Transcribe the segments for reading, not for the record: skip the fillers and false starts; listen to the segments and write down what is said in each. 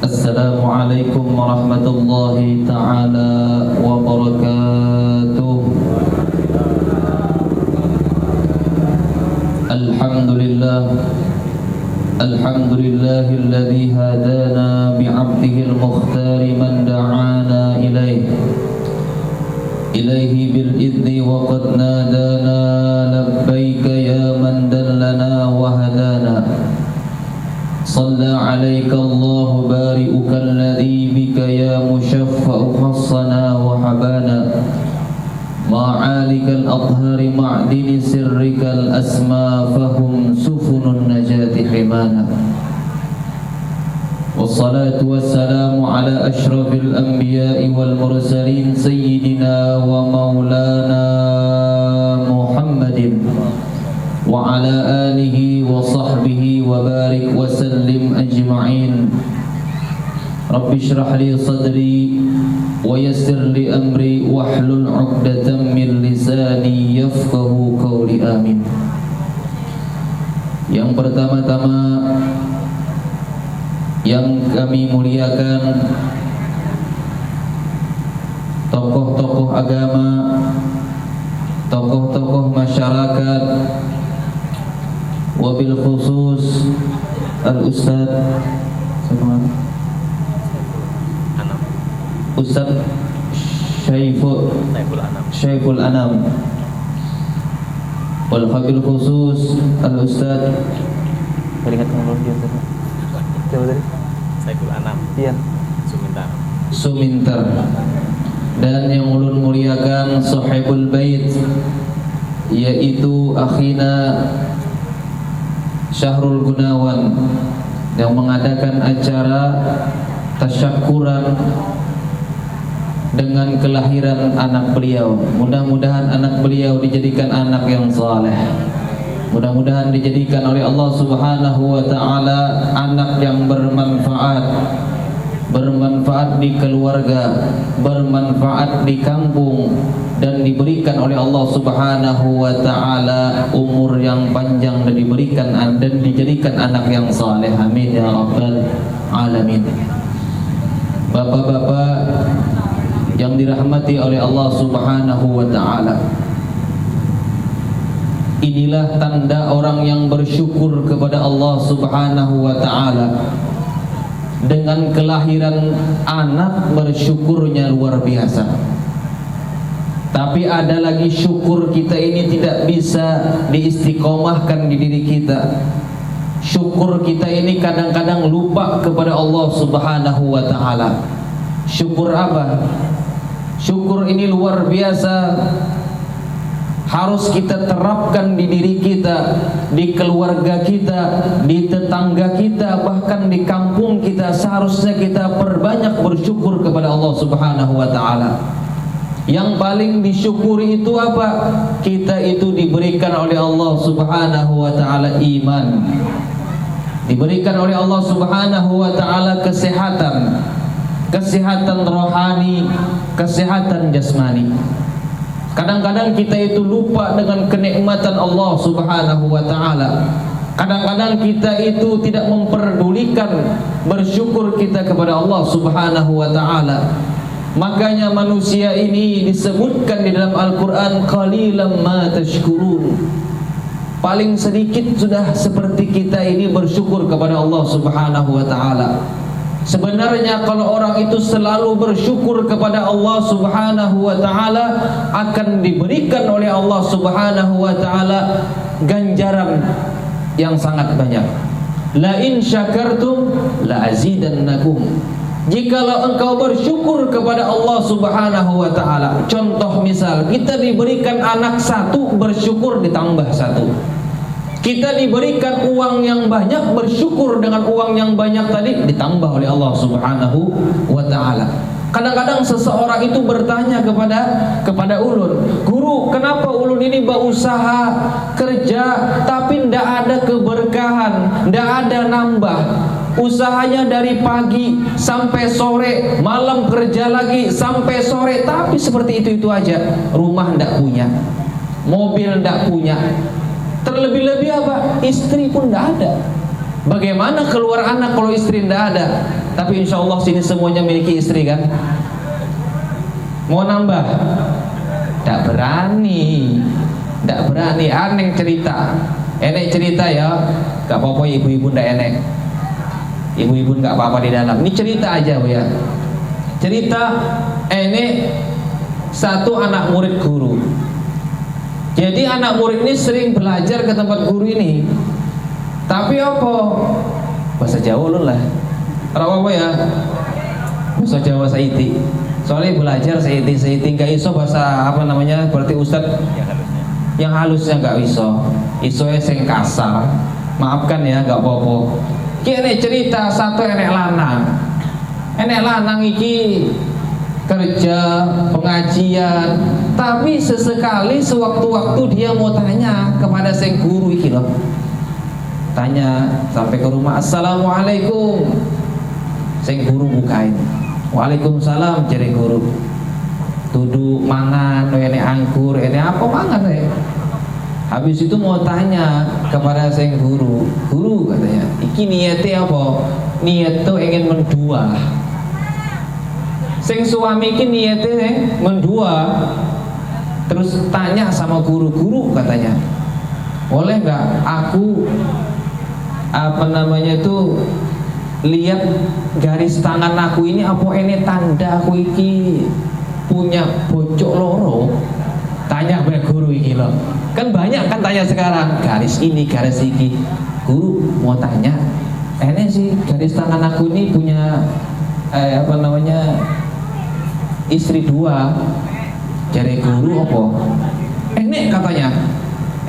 Assalamualaikum warahmatullahi ta'ala wabarakatuh. Alhamdulillahilladzi hadana bi'abdihil mukhtari man da'ana ilaihi bil idni wa qad nadana labbaika ya man dallana wa hadana. صلى عليك الله بارئك الذي بك يا مشفع خصنا وحبانا معالك الأطهار معدن سرك الأسمى فهم سفن النجاة حمانا. والصلاة والسلام على أشرف الأنبياء والمرسلين سيدنا ومولانا محمد وعلى آله وصحبه وبارك وسلم أجمعين. رب اشرح لي صدري ويسر لي أمري واحلل عقدة من لساني يفقه قولي آمين. Yang pertama-tama yang kami muliakan tokoh-tokoh agama, tokoh-tokoh masyarakat, wabil khusus Al-Ustadz Ustadz Syaiful Anam, wal wabil khusus Al-Ustadz Syaiful Anam, iya, Sumintar, dan yang ulun muliakan sahibul bait, yaitu akhina Syahrul Gunawan yang mengadakan acara tasyakuran dengan kelahiran anak beliau. Mudah-mudahan anak beliau dijadikan anak yang saleh. Mudah-mudahan dijadikan oleh Allah Subhanahu wa taala anak yang bermanfaat. Bermanfaat di keluarga, bermanfaat di kampung, dan diberikan oleh Allah Subhanahu wa taala umur yang panjang dan diberikan dan dijadikan anak yang saleh. Amin ya rabbal alamin. Bapak-bapak yang dirahmati oleh Allah Subhanahu wa taala, inilah tanda orang yang bersyukur kepada Allah Subhanahu wa taala. Dengan kelahiran anak bersyukurnya luar biasa. Tapi ada lagi syukur kita ini tidak bisa diistiqomahkan di diri kita. Syukur kita ini kadang-kadang lupa kepada Allah Subhanahu wa taala. Syukur apa? Syukur ini luar biasa, harus kita terapkan di diri kita, di keluarga kita, di tetangga kita, bahkan di kampung kita. Seharusnya kita perbanyak bersyukur kepada Allah Subhanahu wa taala. Yang paling disyukuri itu apa? Kita itu diberikan oleh Allah Subhanahu wa taala iman. Diberikan oleh Allah Subhanahu wa taala kesehatan. Kesehatan rohani, kesehatan jasmani. Kadang-kadang kita itu lupa dengan kenikmatan Allah Subhanahu wa taala. Kadang-kadang kita itu tidak memperdulikan bersyukur kita kepada Allah Subhanahu wa taala. Makanya manusia ini disebutkan di dalam Al-Qur'an qalilan ma tashkurun. Paling sedikit sudah seperti kita ini bersyukur kepada Allah Subhanahu wa taala. Sebenarnya kalau orang itu selalu bersyukur kepada Allah Subhanahu wa taala, akan diberikan oleh Allah Subhanahu wa taala ganjaran yang sangat banyak. La in syakartum la azidannakum. Jikalau engkau bersyukur kepada Allah Subhanahu wa taala, contoh misal kita diberikan anak satu, bersyukur ditambah satu. Kita diberikan uang yang banyak, bersyukur dengan uang yang banyak tadi ditambah oleh Allah Subhanahu wa taala. Kadang-kadang seseorang itu bertanya kepada ulun, "Guru, kenapa ulun ini berusaha kerja tapi ndak ada keberkahan, ndak ada nambah? Usahanya dari pagi sampai sore, malam kerja lagi sampai sore, tapi seperti itu aja, rumah ndak punya." mobil ndak punya, terlebih-lebih apa? Istri pun ndak ada. Bagaimana keluar anak kalau istri ndak ada? Tapi insya Allah sini semuanya miliki istri kan? Mau nambah? Ndak berani, ndak berani. Aneh cerita, enek cerita ya, gak apa-apa ibu-ibu ndak enek. Ibu-ibu nggak apa-apa di dalam. Ini cerita aja Bu ya. Cerita ini satu anak murid guru. Jadi anak murid ini sering belajar ke tempat guru ini. Tapi apa? Bahasa Jawa lu lah. Apa ya? Bahasa Jawa saiti. Soalnya belajar saiti nggak iso bahasa apa namanya? Berarti Ustadz yang halusnya nggak iso. Isonya sing kasar. Maafkan ya, nggak apa-apa. Kini cerita satu enek lanang iki kerja pengajian, tapi sesekali sewaktu-waktu dia mau tanya kepada sang guru iki loh. Tanya sampai ke rumah, assalamualaikum. Sang guru bukain, waalaikumsalam. Jadi guru duduk mangan, enek anggur, enek apa mangan ya. Habis itu mau tanya kepada sang guru, guru katanya, iki niatnya apa? Niat tuh ingin mendua. Sing suami iki niatnya mendua. Terus tanya sama guru katanya, boleh nggak aku apa namanya itu lihat garis tangan aku ini, apa ini tanda aku iki punya bocok loro? Tanya kepada guru iki loh. Kan banyak kan tanya sekarang, garis ini, garis iki. Guru mau tanya, ini sih garis tangan aku ini punya apa namanya istri dua. Jadi guru apa? Enek katanya.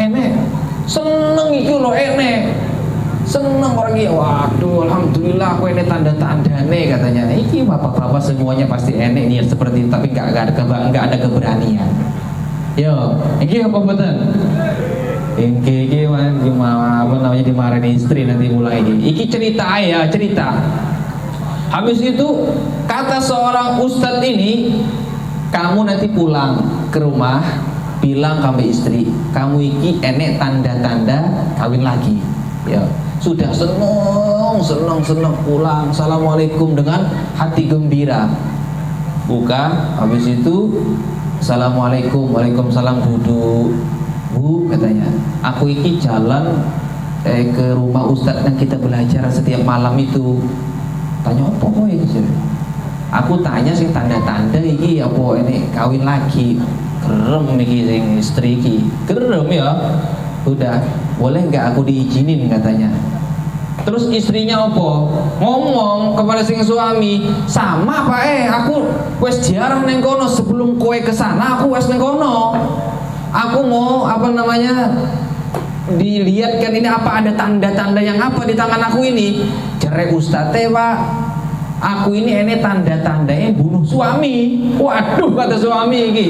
Enek. Seneng iki loh enek. Seneng orang ini. Waduh, alhamdulillah aku ini tanda-tanda nih katanya. Iki bapak-bapak semuanya pasti enek niat seperti itu, tapi nggak ada keberanian. Yo, iki apa betul? Iki apa namanya dimarahin istri nanti mulai ini. Iki cerita ya, cerita. Habis itu kata seorang ustadz ini, kamu nanti pulang ke rumah, bilang kamu istri, kamu iki enek tanda-tanda kawin lagi. Ya, sudah seneng pulang, assalamualaikum dengan hati gembira. Buka, habis itu assalamualaikum, waalaikumsalam, duduk. Bu katanya, aku iki jalan ke rumah ustadz yang kita belajar setiap malam itu. Tanya apa kok ini? Aku tanya sih tanda-tanda iki apa ini kawin lagi. Gerem iki sing istri iki. Gerem ya. Udah, boleh nggak aku diizinin katanya. Terus istrinya apa? Ngomong kepada sing suami, sama Pak aku wes ziarah neng kono, sebelum kowe kesana aku wes neng kono. Aku mau apa namanya dilihatkan ini apa ada tanda-tanda yang apa di tangan aku ini. Jere Ustadz Pak, aku ini tanda-tandanya bunuh suami. Waduh kata suami ini.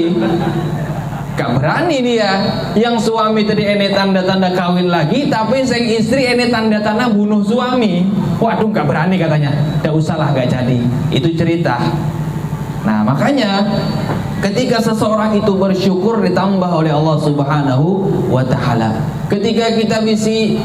Gak berani dia. Yang suami tadi tanda-tanda kawin lagi, tapi sang istri tanda-tanda bunuh suami. Waduh gak berani katanya. Gak usah lah, gak jadi. Itu cerita. Nah makanya ketika seseorang itu bersyukur ditambah oleh Allah Subhanahu wa ta'ala. Ketika kita bisa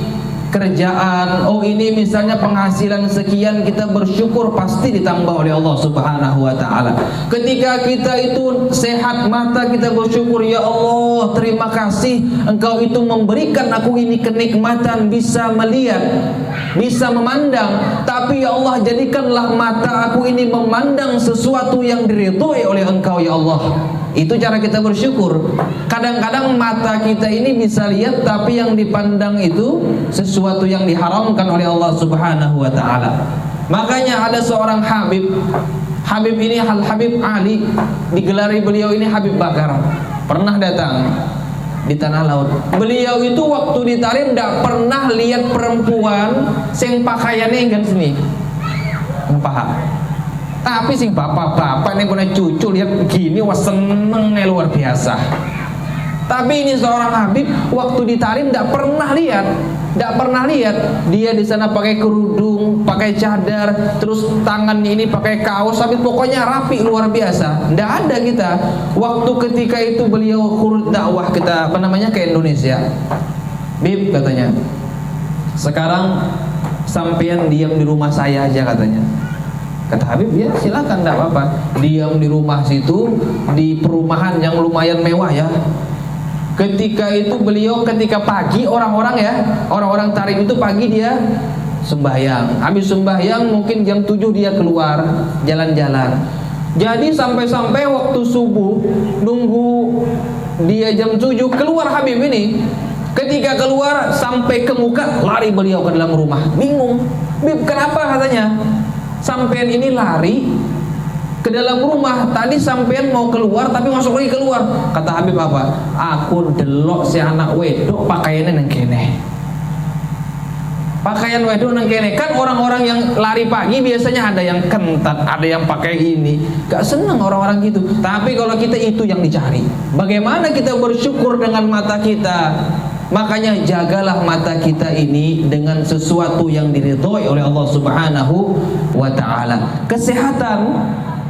kerjaan, oh ini misalnya penghasilan sekian, kita bersyukur pasti ditambah oleh Allah Subhanahu wa ta'ala. Ketika kita itu sehat mata, kita bersyukur, ya Allah terima kasih Engkau itu memberikan aku ini kenikmatan bisa melihat, bisa memandang. Tapi ya Allah jadikanlah mata aku ini memandang sesuatu yang diridhoi oleh Engkau ya Allah. Itu cara kita bersyukur. Kadang-kadang mata kita ini bisa lihat, tapi yang dipandang itu sesuatu yang diharamkan oleh Allah Subhanahu wa ta'ala. Makanya ada seorang Habib. Habib ini Habib Ali, digelari beliau ini Habib Bakar. Pernah datang di tanah laut. Beliau itu waktu ditarim tidak pernah lihat perempuan sing pakaiannya ingin sini. Paham? Tapi sing bapak-bapak ini punya cucu lihat begini, wah seneng luar biasa. Tapi ini seorang Habib waktu di Tarim tidak pernah lihat dia di sana pakai kerudung, pakai cadar, terus tangannya ini pakai kaos, tapi pokoknya rapi luar biasa. Tidak ada kita. Waktu ketika itu beliau khurud dakwah kita ke Indonesia. Bib katanya, sekarang sampean diam di rumah saya aja katanya. Kata Habib, ya silakan, tidak apa-apa. Diam di rumah situ, di perumahan yang lumayan mewah ya. Ketika itu beliau ketika pagi orang-orang Tarim itu pagi dia sembahyang. Habis sembahyang mungkin jam 7 dia keluar jalan-jalan. Jadi sampai-sampai waktu subuh nunggu dia jam 7 keluar Habib ini. Ketika keluar sampai ke muka lari beliau ke dalam rumah. Bingung. Bib, kenapa katanya? Sampean ini lari ke dalam rumah, tadi sampean mau keluar tapi masuk lagi keluar. Kata Habib apa? Aku delok si anak wedok pakaiannya nang kene. Pakaian wedok nang kene. Kan orang-orang yang lari pagi biasanya ada yang kentat, ada yang pakai ini. Gak seneng orang-orang gitu. Tapi kalau kita itu yang dicari. Bagaimana kita bersyukur dengan mata kita? Makanya jagalah mata kita ini dengan sesuatu yang diridhoi oleh Allah Subhanahu wa taala. Kesehatan.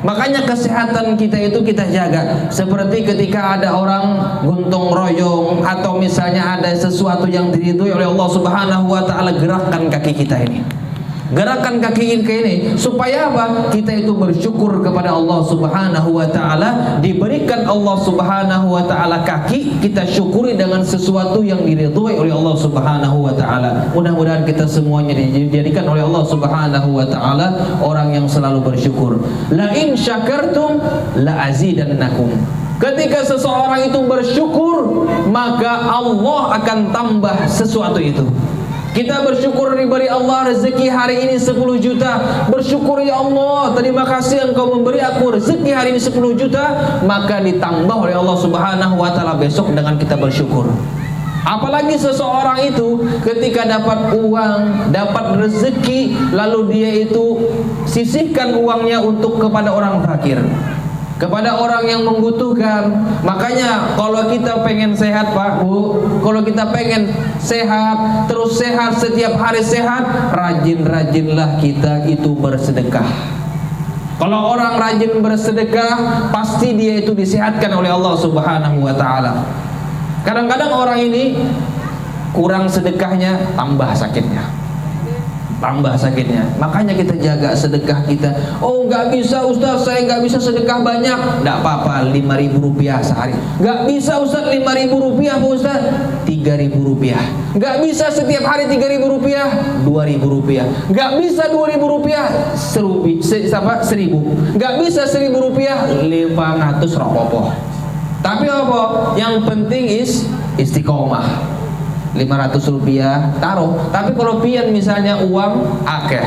Makanya kesehatan kita itu kita jaga. Seperti ketika ada orang gontung royong atau misalnya ada sesuatu yang diridhoi oleh Allah Subhanahu wa taala, gerakkan kaki kita ini. Gerakan kaki ini supaya apa? Kita itu bersyukur kepada Allah Subhanahu wa taala, diberikan Allah Subhanahu wa taala kaki, kita syukuri dengan sesuatu yang diridhoi oleh Allah Subhanahu wa taala. Mudah-mudahan kita semuanya dijadikan oleh Allah Subhanahu wa taala orang yang selalu bersyukur. La in syakartum la azidannakum. Ketika seseorang itu bersyukur, maka Allah akan tambah sesuatu itu. Kita bersyukur diberi Allah rezeki hari ini 10 juta. Bersyukur, ya Allah, terima kasih Engkau memberi aku rezeki hari ini 10 juta. Maka ditambah oleh Allah Subhanahu wa taala besok dengan kita bersyukur. Apalagi seseorang itu ketika dapat uang, dapat rezeki, lalu dia itu sisihkan uangnya untuk kepada orang fakir, kepada orang yang membutuhkan. Makanya kalau kita pengen sehat Pak Bu, kalau kita pengen sehat, terus sehat, setiap hari sehat, rajin-rajinlah kita itu bersedekah. Kalau orang rajin bersedekah, pasti dia itu disehatkan oleh Allah Subhanahu wa taala. Kadang-kadang orang ini kurang sedekahnya, tambah sakitnya. Makanya kita jaga sedekah kita. Oh, nggak bisa Ustaz, saya nggak bisa sedekah banyak. Nggak apa-apa, 5.000 rupiah sehari. Nggak bisa Ustaz, 5.000 rupiah Pak Ustaz, 3.000 rupiah. Nggak bisa setiap hari 3.000 rupiah, 2.000 rupiah. Nggak bisa 2.000 rupiah, 1.000. Nggak bisa 1.000 rupiah, 500 ropopoh. Tapi apa? Yang penting istiqomah. 500 rupiah taruh. Tapi kalau pian misalnya uang akeh,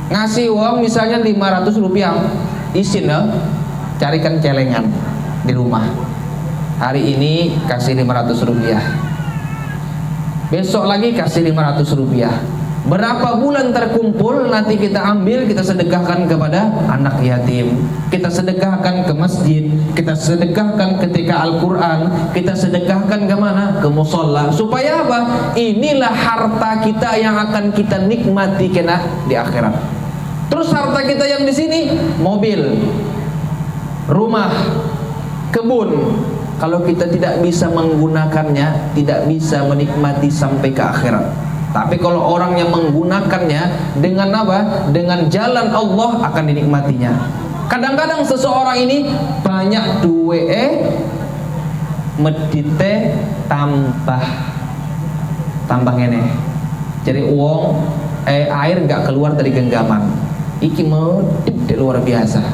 ngasih uang misalnya 500 rupiah, isin ya, carikan celengan di rumah. Hari ini kasih 500 rupiah, besok lagi kasih 500 rupiah. Berapa bulan terkumpul, nanti kita ambil, kita sedekahkan kepada anak yatim, kita sedekahkan ke masjid, kita sedekahkan ketika Al-Quran, kita sedekahkan ke mana? Ke musola. Supaya apa? Inilah harta kita yang akan kita nikmati kena di akhirat. Terus harta kita yang di sini, mobil, rumah, kebun. Kalau kita tidak bisa menggunakannya, tidak bisa menikmati sampai ke akhirat. Tapi kalau orang yang menggunakannya dengan apa? Dengan jalan Allah, akan dinikmatinya. Kadang-kadang seseorang ini banyak duwe medite tambah ngene. Jadi uang air nggak keluar dari genggaman. Iki medit luar biasa.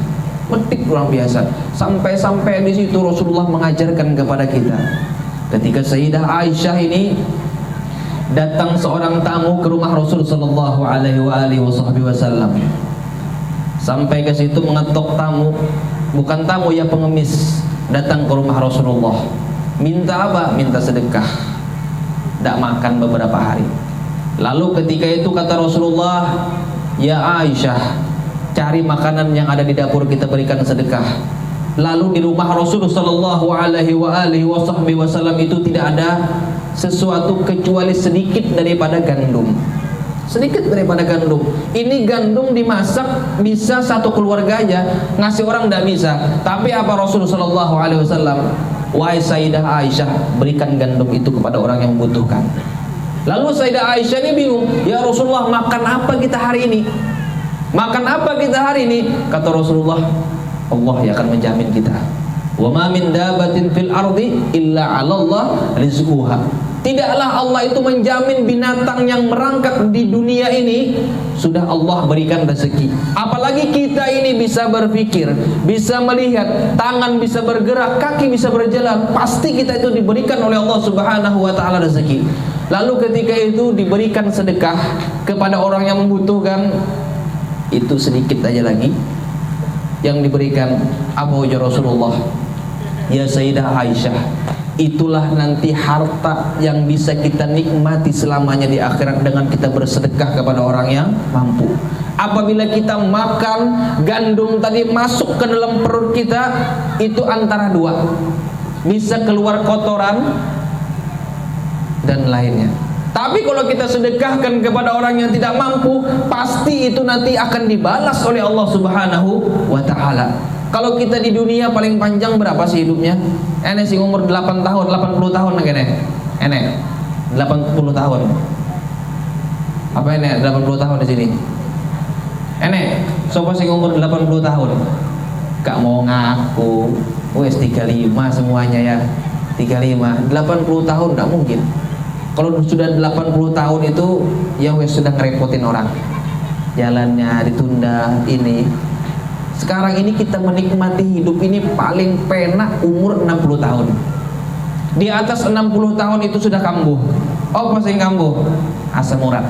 Medit luar biasa. Sampai-sampai di situ Rasulullah mengajarkan kepada kita. Ketika Sayyidah Aisyah ini datang seorang tamu ke rumah Rasul sallallahu alaihi wasallam. Sampai ke situ mengetok tamu, bukan tamu ya, pengemis, datang ke rumah Rasulullah. Minta apa? Minta sedekah. Tidak makan beberapa hari. Lalu ketika itu kata Rasulullah, "Ya Aisyah, cari makanan yang ada di dapur, kita berikan sedekah." Lalu di rumah Rasulullah sallallahu alaihi wasallam itu tidak ada sesuatu kecuali sedikit daripada gandum. Sedikit daripada gandum. Ini gandum dimasak bisa satu keluarga aja, ngasih orang tidak bisa. Tapi apa Rasulullah sallallahu alaihi wasallam? Wahai Sayyidah Aisyah, berikan gandum itu kepada orang yang membutuhkan. Lalu Sayyidah Aisyah ini bingung, ya Rasulullah, makan apa kita hari ini? Makan apa kita hari ini? Kata Rasulullah, Allah yang akan menjamin kita. Wa ma min dabatin fil ardi illa 'ala Allah rizquha. Tidaklah Allah itu menjamin binatang yang merangkak di dunia ini sudah Allah berikan rezeki. Apalagi kita ini bisa berpikir, bisa melihat, tangan bisa bergerak, kaki bisa berjalan, pasti kita itu diberikan oleh Allah Subhanahu wa taala rezeki. Lalu ketika itu diberikan sedekah kepada orang yang membutuhkan, itu sedikit aja lagi yang diberikan. Apa ujar Rasulullah? Ya Sayyidah Aisyah, itulah nanti harta yang bisa kita nikmati selamanya di akhirat dengan kita bersedekah kepada orang yang mampu. Apabila kita makan gandum tadi masuk ke dalam perut kita, itu antara dua, bisa keluar kotoran dan lainnya. Tapi kalau kita sedekahkan kepada orang yang tidak mampu, pasti itu nanti akan dibalas oleh Allah Subhanahu wa ta'ala. Kalau kita di dunia paling panjang berapa sih hidupnya? Enek sih umur 8 tahun, 80 tahun enek. Enek 80 tahun. Apa enek 80 tahun di sini? Enek, siapa sih umur 80 tahun? Gak mau ngaku. Wes 35 semuanya ya. 35, 80 tahun enggak mungkin. Kalau sudah 80 tahun itu ya wes sudah ngerepotin orang. Jalannya ditunda ini. Sekarang ini kita menikmati hidup ini paling penak umur 60 tahun. Di atas 60 tahun itu sudah kambuh. Oh pasti kambuh. Asam urat.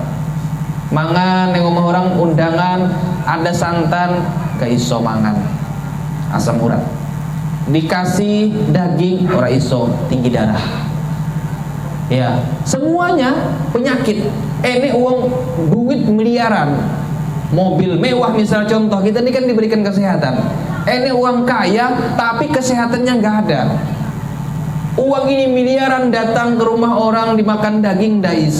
Mangan yang ngomong orang undangan ada santan gak iso mangan. Asam urat. Dikasih daging ora iso, tinggi darah. Ya, semuanya penyakit. Ini uang duit miliaran. Mobil mewah misal contoh, kita ini kan diberikan kesehatan. Ini uang kaya tapi kesehatannya nggak ada. Uang ini miliaran datang ke rumah orang dimakan daging nggak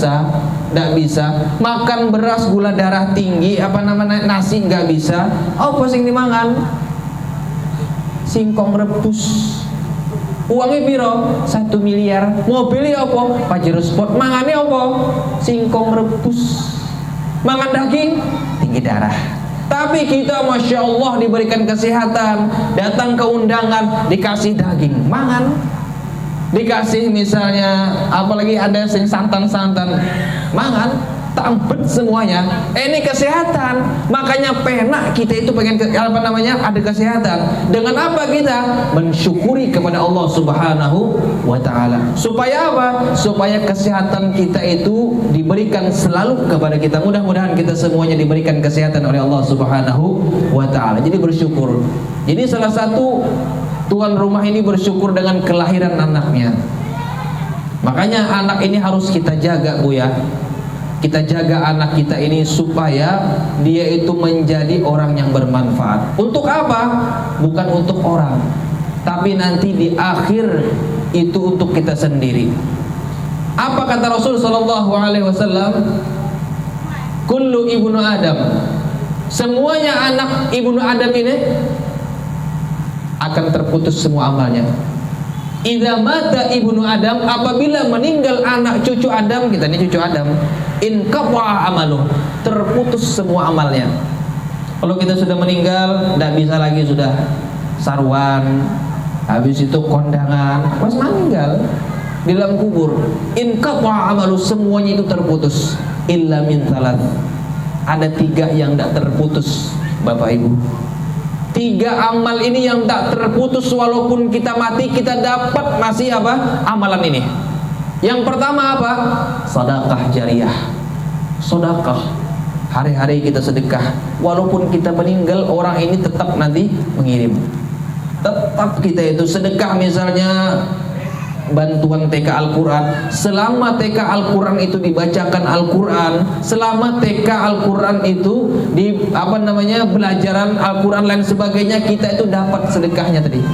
bisa. Makan beras gula darah tinggi, apa namanya nasi nggak bisa. Oh pusing dimangan. Singkong rebus. Uangnya piro? 1 miliar. Mobilnya apa? Pajero Sport. Mangannya apa? Singkong rebus. Mangan daging tinggi darah. Tapi kita Masya Allah diberikan kesehatan, datang ke undangan dikasih daging, mangan. Dikasih misalnya apalagi ada sing santan-santan, mangan. Tampet semuanya. Ini kesehatan. Makanya penak kita itu pengen ada kesehatan. Dengan apa kita? Mensyukuri kepada Allah Subhanahu wa ta'ala. Supaya apa? Supaya kesehatan kita itu diberikan selalu kepada kita. Mudah-mudahan kita semuanya diberikan kesehatan oleh Allah Subhanahu wa ta'ala. Jadi bersyukur. Jadi salah satu tuan rumah ini bersyukur dengan kelahiran anaknya. Makanya anak ini harus kita jaga, Bu ya. Kita jaga anak kita ini supaya dia itu menjadi orang yang bermanfaat. Untuk apa? Bukan untuk orang, tapi nanti di akhir itu untuk kita sendiri. Apa kata Rasul sallallahu alaihi wasallam? Kullu ibnu Adam, semuanya anak ibnu Adam ini akan terputus semua amalnya. Idza mata ibnu Adam, apabila meninggal anak cucu Adam, kita ini cucu Adam, inqata amaluh, terputus semua amalnya. Kalau kita sudah meninggal, tidak bisa lagi sudah sarwan, habis itu kondangan, pas meninggal di dalam kubur, inqata amaluh, semuanya itu terputus. Illa min thalath, ada 3 yang tidak terputus, Bapak Ibu. 3 amal ini yang tak terputus, walaupun kita mati kita dapat masih apa? Amalan ini. Yang pertama apa? Sedekah jariyah. Sedekah. Hari-hari kita sedekah. Walaupun kita meninggal, orang ini tetap nanti mengirim. Tetap kita itu sedekah misalnya bantuan TK Al-Quran. Selama TK Al-Quran itu dibacakan Al-Quran, selama TK Al-Quran itu belajaran Al-Quran lain sebagainya, kita itu dapat sedekahnya tadi,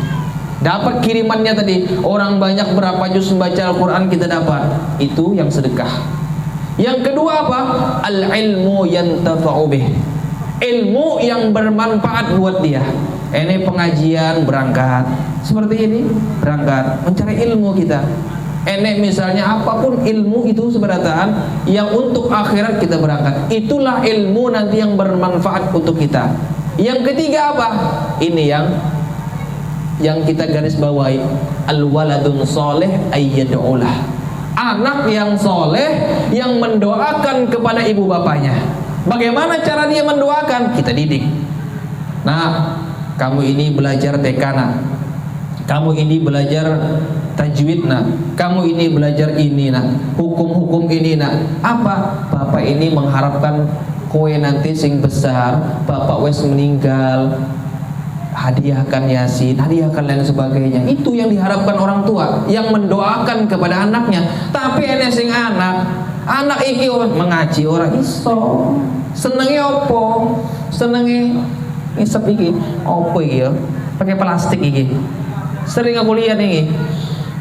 dapat kirimannya tadi. Orang banyak berapa juz membaca Al-Quran kita dapat, itu yang sedekah. Yang kedua apa? Al-ilmu yantafa'u bih, ilmu yang bermanfaat buat dia. Ini pengajian berangkat seperti ini, berangkat mencari ilmu kita. Ini misalnya apapun ilmu itu sebenarnya yang untuk akhirat kita berangkat, itulah ilmu nanti yang bermanfaat untuk kita. Yang ketiga apa? Ini yang kita garis bawahi, al-waladun soleh ayyad'ulah, anak yang soleh yang mendoakan kepada ibu bapaknya. Bagaimana cara dia mendoakan? Kita didik. Nah, kamu ini belajar TK nak, kamu ini belajar tajwid nak, kamu ini belajar ini nak, hukum-hukum ini nak. Apa? Bapak ini mengharapkan kowe nanti sing besar, bapak wes meninggal, hadiahkan Yasin, hadiahkan lain sebagainya. Itu yang diharapkan orang tua yang mendoakan kepada anaknya. Tapi ini sing anak iki mengaji orang iso, senenge opo? Senenge ngisep iki opo iki ya? Pakai plastik iki. Sering aku lihat nih,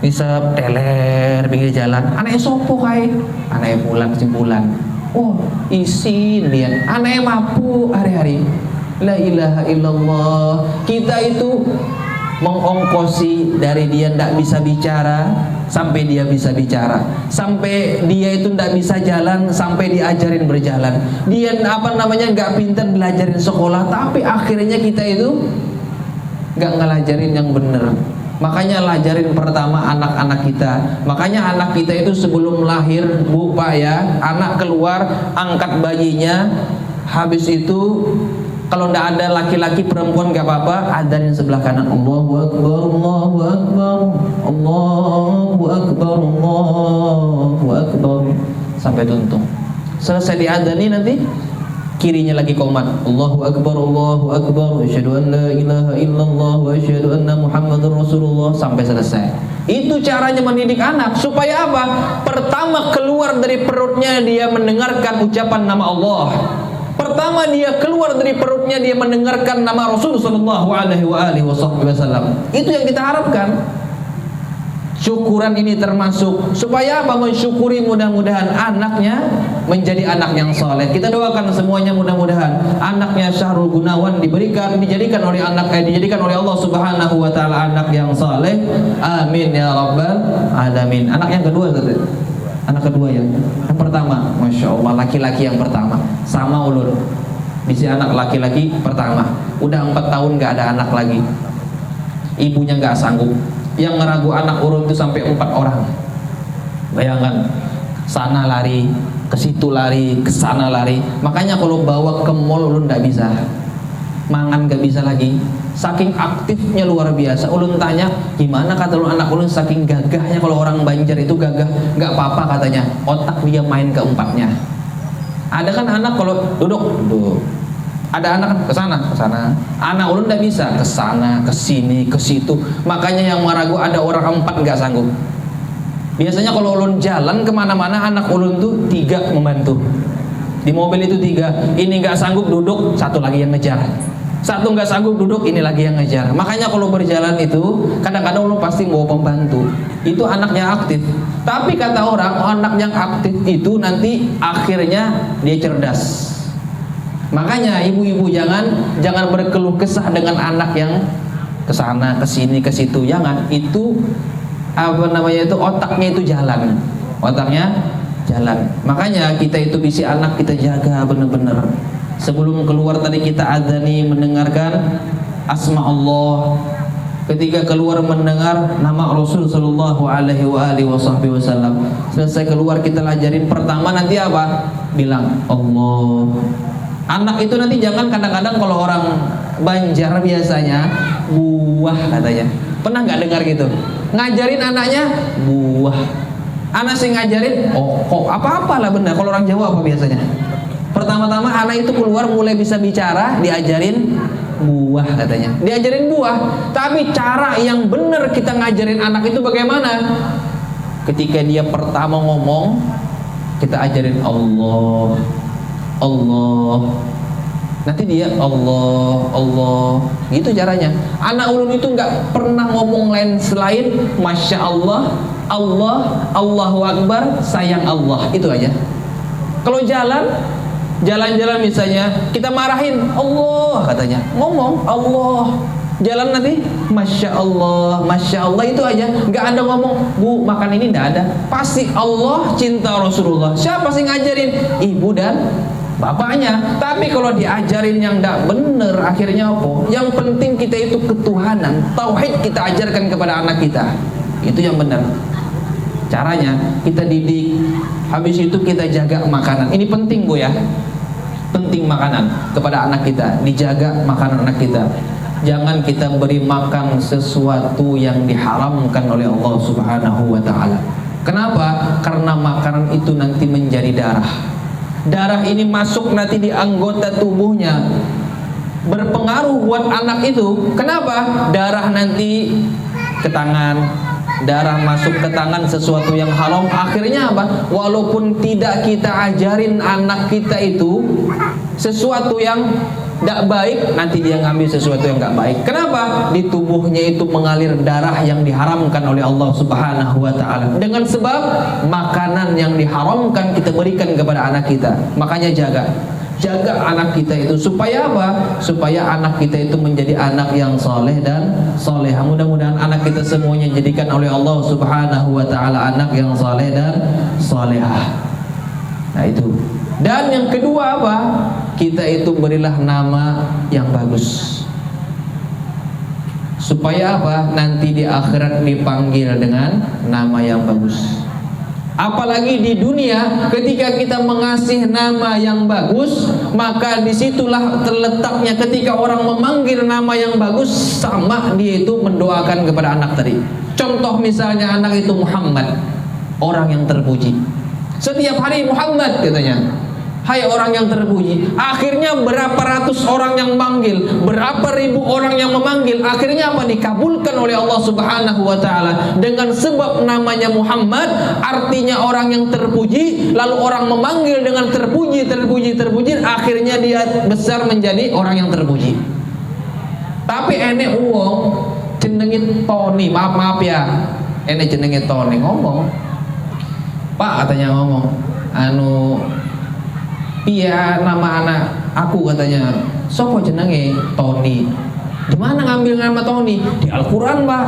ngisep teler pinggir jalan. Anake sopo kae? Anake pulang simpulan. Oh, isin dia. Anake mabuk hari-hari. La ilaha illallah. Kita itu mengongkosi dari dia ndak bisa bicara sampai dia bisa bicara, sampai dia itu ndak bisa jalan sampai diajarin berjalan. Dia nggak pintar belajarin sekolah, tapi akhirnya kita itu nggak ngelajarin yang bener. Makanya lajarin pertama anak-anak kita. Makanya anak kita itu sebelum lahir, bu pak ya, anak keluar angkat bayinya, habis itu kalau tidak ada laki-laki perempuan gak apa-apa, adzan sebelah kanan, Allahu Akbar, Allahu Akbar, Allahu Akbar, Allahu Akbar, sampai tuntung. Selesai diadzani nanti kirinya lagi komat, Allahu Akbar, Allahu Akbar, asyhadu an la ilaha illallah wa asyhadu anna Muhammadar Rasulullah, sampai selesai. Itu caranya mendidik anak supaya apa? Pertama keluar dari perutnya dia mendengarkan ucapan nama Allah. Pertama dia keluar dari perutnya dia mendengarkan nama Rasul sallallahu alaihi wasallam. Itu yang kita harapkan. Syukuran ini termasuk supaya apa? Mensyukuri, mudah-mudahan anaknya menjadi anak yang soleh. Kita doakan semuanya mudah-mudahan anaknya Syahrul Gunawan dijadikan oleh Allah Subhanahu wa taala anak yang soleh. Amin ya rabbal alamin. Anak yang kedua tadi. Anak kedua ya. Yang pertama, masya Allah, laki-laki yang pertama sama ulun. Bisa anak laki-laki pertama, udah 4 tahun nggak ada anak lagi. Ibunya nggak sanggup. Yang ngeragu anak ulun itu sampai 4 orang. Bayangkan, sana lari, ke situ lari, ke sana lari. Makanya kalau bawa ke mall ulun nggak bisa. Mangan nggak bisa lagi. Saking aktifnya luar biasa. Ulun tanya, gimana kata ulun anak ulun saking gagahnya. Kalau orang Banjar itu gagah, nggak apa-apa katanya. Otak dia main keempatnya. Ada kan anak kalau duduk. Ada anak ke sana, ke sana. Anak ulun nggak bisa ke sana, ke sini, ke situ. Makanya yang meragu ada orang 4 nggak sanggup. Biasanya kalau ulun jalan kemana-mana anak ulun tuh 3 membantu. Di mobil itu 3. Ini nggak sanggup duduk, satu lagi yang ngejar. Satu nggak sanggup duduk, ini lagi yang ngejar. Makanya kalau berjalan itu kadang-kadang lu pasti mau pembantu. Itu anaknya aktif. Tapi kata orang, anak yang aktif itu nanti akhirnya dia cerdas. Makanya ibu-ibu jangan berkeluh kesah dengan anak yang kesana, kesini, ke situ. Jangan. Itu itu otaknya itu jalan. Otaknya jalan. Makanya kita itu bisa anak kita jaga benar-benar. Sebelum keluar tadi kita adzani mendengarkan asma Allah. Ketika keluar mendengar nama Rasul sallallahu alaihi wasallam. Selesai keluar kita lajarin pertama nanti apa? Bilang Allah. Anak itu nanti jangan kadang-kadang kalau orang Banjar biasanya buah katanya. Pernah nggak dengar gitu? Ngajarin anaknya buah. Anak sih ngajarin kok apa-apalah benar. Kalau orang Jawa apa biasanya? Pertama-tama anak itu keluar mulai bisa bicara, diajarin buah katanya. Diajarin buah. Tapi cara yang benar kita ngajarin anak itu bagaimana? ketika dia pertama ngomong, kita ajarin Allah, Allah. Nanti dia Allah, gitu caranya. Anak ulun itu nggak pernah ngomong lain selain Masya Allah, Allah, Allahu Akbar, sayang Allah, itu aja. Kalau jalan-jalan misalnya, kita marahin Allah katanya, ngomong Allah. Jalan nanti Masya Allah, Masya Allah, itu aja. Nggak ada ngomong Bu makan ini, nggak ada. Pasti Allah, cinta Rasulullah. Siapa sih ngajarin? Ibu dan bapaknya. Tapi kalau diajarin yang nggak bener, akhirnya apa? Yang penting kita itu ketuhanan, tauhid kita ajarkan kepada anak kita. Itu yang benar. Caranya kita didik, habis itu kita jaga makanan. Ini penting Bu ya, penting makanan kepada anak kita, dijaga makanan anak kita. Jangan kita beri makan sesuatu yang diharamkan oleh Allah Subhanahu wa ta'ala. Kenapa? Karena makanan itu nanti menjadi darah. Darah ini masuk nanti di anggota tubuhnya, berpengaruh buat anak itu. Kenapa? Darah nanti ke tangan, darah masuk ke tangan sesuatu yang haram. Akhirnya apa? Walaupun tidak kita ajarin anak kita itu sesuatu yang tidak baik, nanti dia ngambil sesuatu yang tidak baik. Kenapa? Di tubuhnya itu mengalir darah yang diharamkan oleh Allah Subhanahu wa ta'ala, dengan sebab makanan yang diharamkan kita berikan kepada anak kita. Makanya jaga anak kita itu, supaya apa? Supaya anak kita itu menjadi anak yang soleh dan solehah. Mudah-mudahan anak kita semuanya jadikan oleh Allah Subhanahu wa ta'ala anak yang soleh dan solehah. Nah itu. Dan yang kedua apa? Kita itu berilah nama yang bagus, supaya apa? Nanti di akhirat dipanggil dengan nama yang bagus. Apalagi di dunia, ketika kita mengasih nama yang bagus, maka disitulah terletaknya ketika orang memanggil nama yang bagus, sama dia itu mendoakan kepada anak tadi. Contoh misalnya anak itu Muhammad, orang yang terpuji. Setiap hari Muhammad katanya, hai orang yang terpuji. Akhirnya berapa ratus orang yang manggil, berapa ribu orang yang memanggil. Akhirnya apa? Dikabulkan oleh Allah Subhanahu wa ta'ala. Dengan sebab namanya Muhammad, artinya orang yang terpuji. Lalu orang memanggil dengan terpuji. Akhirnya dia besar menjadi orang yang terpuji. Tapi enek uang jenengin Tony, maaf ya, enek jenengin Tony, ngomong Pak katanya, ngomong iya nama anak aku katanya, sopo jenenge Tony. Di mana ngambil nama Tony? Di Al-Quran Pak.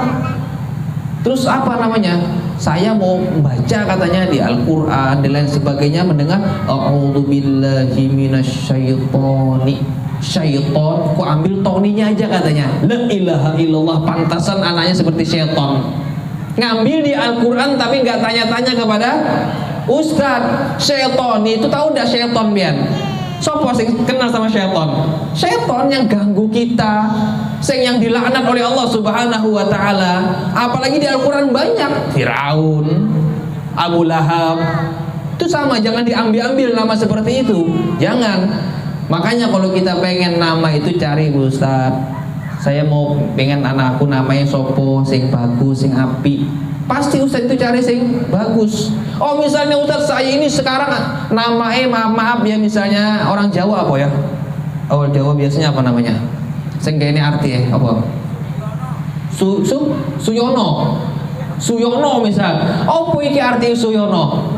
Terus apa namanya? Saya mau baca katanya di Al-Quran dan lain sebagainya, mendengar a'udzubillahi minasyaitonir syaiton, ku ambil Tony-nya aja katanya. La ilaha illallah, pantasan anaknya seperti syaiton. Ngambil di Al-Quran tapi nggak tanya-tanya kepada Ustadz. Syaiton itu tahu nggak syaiton Bian? Sopo sing kenal sama syaiton? Syaiton yang ganggu kita, yang dilaknat oleh Allah Subhanahu wa ta'ala. Apalagi di Al-Quran banyak, Firaun, Abu Lahab. Itu sama, jangan diambil-ambil nama seperti itu, jangan. Makanya kalau kita pengen nama itu cari Ustadz, saya mau pengen anakku namanya sopo sing bagus, sing api. Pasti Ustadz itu cari sing bagus. Oh misalnya Ustadz saya ini sekarang namanya maaf ya, misalnya orang Jawa apa ya? Orang Jawa biasanya apa namanya? Sing ini arti apa? Suyono misal. Apa iki arti Suyono?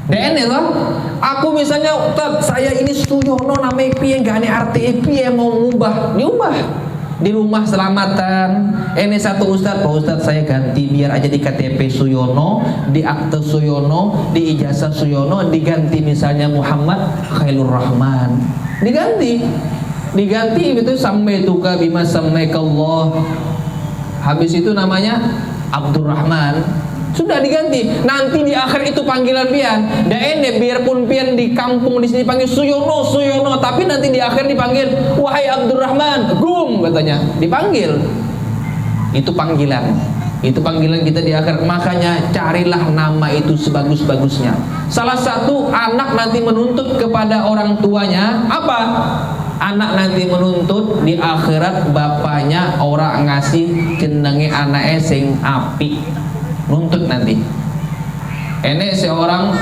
Dene toh? Aku misalnya Ustadz saya ini Suyono namanya piye, gak ada arti piye, mau ngubah, diubah. Di rumah selamatan, ini satu Ustadz, Pak Ustadz saya ganti biar aja di KTP Suyono, di akte Suyono, di ijazah Suyono diganti misalnya Muhammad Khairul Rahman, diganti itu sampai tuka bima samaikallah. Habis itu namanya Abdurrahman, sudah diganti. Nanti di akhir itu panggilan pian. Da ene biarpun pian di kampung di sini panggil Suyono, tapi nanti di akhir dipanggil wahai Abdurrahman, gum katanya, dipanggil. Itu panggilan. Itu panggilan kita di akhir. Makanya carilah nama itu sebagus-bagusnya. Salah satu anak nanti menuntut kepada orang tuanya apa? Anak nanti menuntut di akhirat bapaknya orang ngasih jenenge anake sing apik. Nuntut nanti. Enek seorang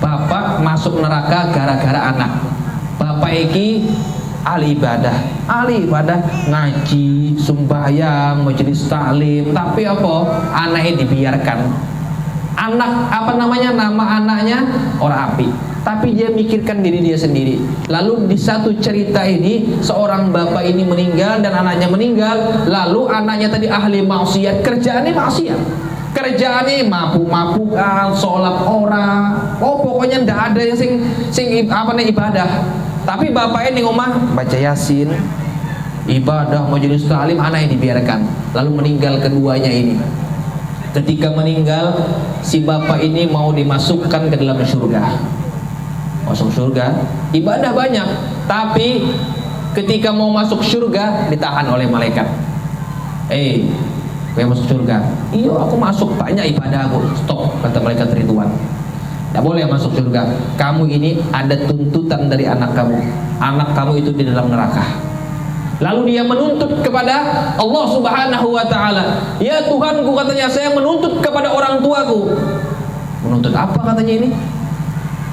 bapak masuk neraka gara-gara anak. Bapak iki ahli ibadah ngaji, sembahyang, majelis taklim, tapi apa? Anaknya dibiarkan. Nama anaknya orang api, tapi dia mikirkan diri dia sendiri. Lalu di satu cerita ini, seorang bapak ini meninggal dan anaknya meninggal. Lalu anaknya tadi ahli maksiat, kerjaannya maksiat, kerjaannya mabuk-mabukan, sholat orang, pokoknya ndak ada yang sing ibadah. Tapi bapak ini ngomah baca yasin, ibadah, majelis taklim, anaknya dibiarkan. Lalu meninggal keduanya ini. Ketika meninggal, si bapak ini mau dimasukkan ke dalam surga. Masuk surga, ibadah banyak, tapi ketika mau masuk surga ditahan oleh malaikat. Gue masuk surga. Iya, aku masuk, banyak ibadah aku. Stop, kata malaikat Ridwan. Tidak boleh masuk surga. Kamu ini ada tuntutan dari anak kamu. Anak kamu itu di dalam neraka. Lalu dia menuntut kepada Allah Subhanahu wa ta'ala. Ya Tuhanku, katanya, saya menuntut kepada orang tuaku. Menuntut apa katanya ini?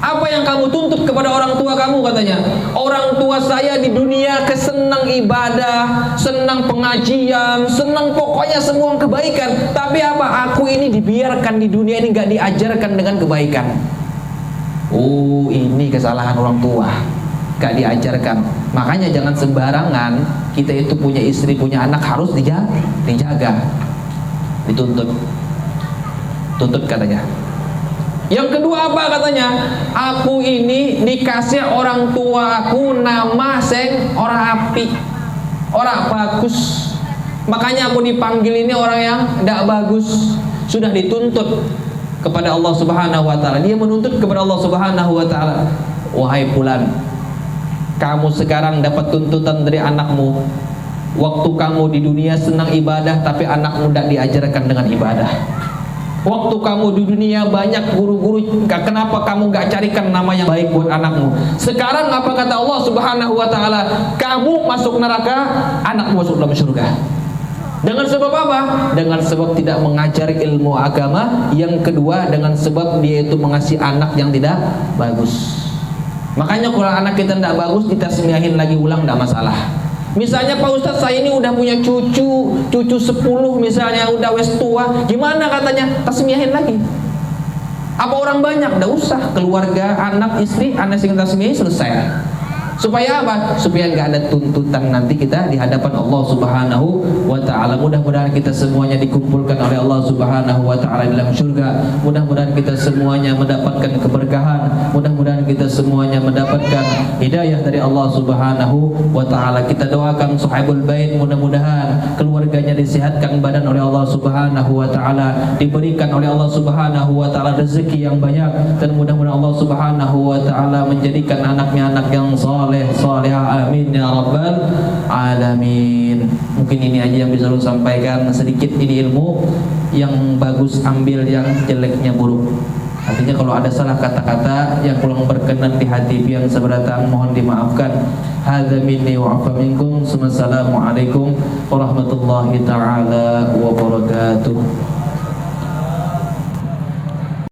Apa yang kamu tuntut kepada orang tua kamu katanya? Orang tua saya di dunia kesenang ibadah, senang pengajian, senang pokoknya semua kebaikan. Tapi apa? Aku ini dibiarkan di dunia ini gak diajarkan dengan kebaikan. Oh, ini kesalahan orang tua, gak diajarkan. Makanya jangan sembarangan. Kita itu punya istri, punya anak, harus dijaga, dituntut. Tuntut katanya. Yang kedua apa katanya? Aku ini dikasih orang tua aku nama seng orang api, orang bagus. Makanya aku dipanggil ini orang yang tidak bagus. Sudah dituntut kepada Allah Subhanahu wa ta'ala. Dia menuntut kepada Allah Subhanahu wa ta'ala. Wahai fulan, kamu sekarang dapat tuntutan dari anakmu. Waktu kamu di dunia senang ibadah, tapi anakmu tidak diajarkan dengan ibadah. Waktu kamu di dunia banyak guru-guru, kenapa kamu gak carikan nama yang baik buat anakmu? Sekarang apa kata Allah Subhanahu wa ta'ala? Kamu masuk neraka, anakmu masuk dalam surga. Dengan sebab apa? Dengan sebab tidak mengajar ilmu agama. Yang kedua, dengan sebab dia itu mengasih anak yang tidak bagus. Makanya kalau anak kita tidak bagus, kita semiahin lagi ulang, tidak masalah. Misalnya Pak Ustadz, saya ini udah punya cucu 10 misalnya, udah wes tua, gimana katanya? Tasmiahin lagi. Apa orang banyak? Nggak usah. Keluarga, anak, istri, anak sing tasmiahin, selesai. Supaya apa? Supaya nggak ada tuntutan nanti kita di hadapan Allah Subhanahu wa ta'ala. Mudah-mudahan kita semuanya dikumpulkan oleh Allah Subhanahu wa ta'ala dalam surga. Mudah-mudahan kita semuanya mendapatkan keberkahan. Mudah-mudahan kita semuanya mendapatkan hidayah dari Allah Subhanahu wa ta'ala. Kita doakan Sahibul Bait, mudah-mudahan keluarganya disehatkan badan oleh Allah Subhanahu wa ta'ala, diberikan oleh Allah Subhanahu wa ta'ala rezeki yang banyak, dan mudah-mudahan Allah Subhanahu wa ta'ala menjadikan anaknya anak yang saleh, amin ya rabbal alamin. Mungkin ini aja yang bisa lu sampaikan sedikit. Ini ilmu yang bagus, ambil yang jeleknya buruk. Artinya kalau ada salah kata-kata yang kurang berkenan di hati yang seberatan, mohon dimaafkan. Hadza minni wa afa minkum. Wassalamualaikum warahmatullahi taala wabarakatuh.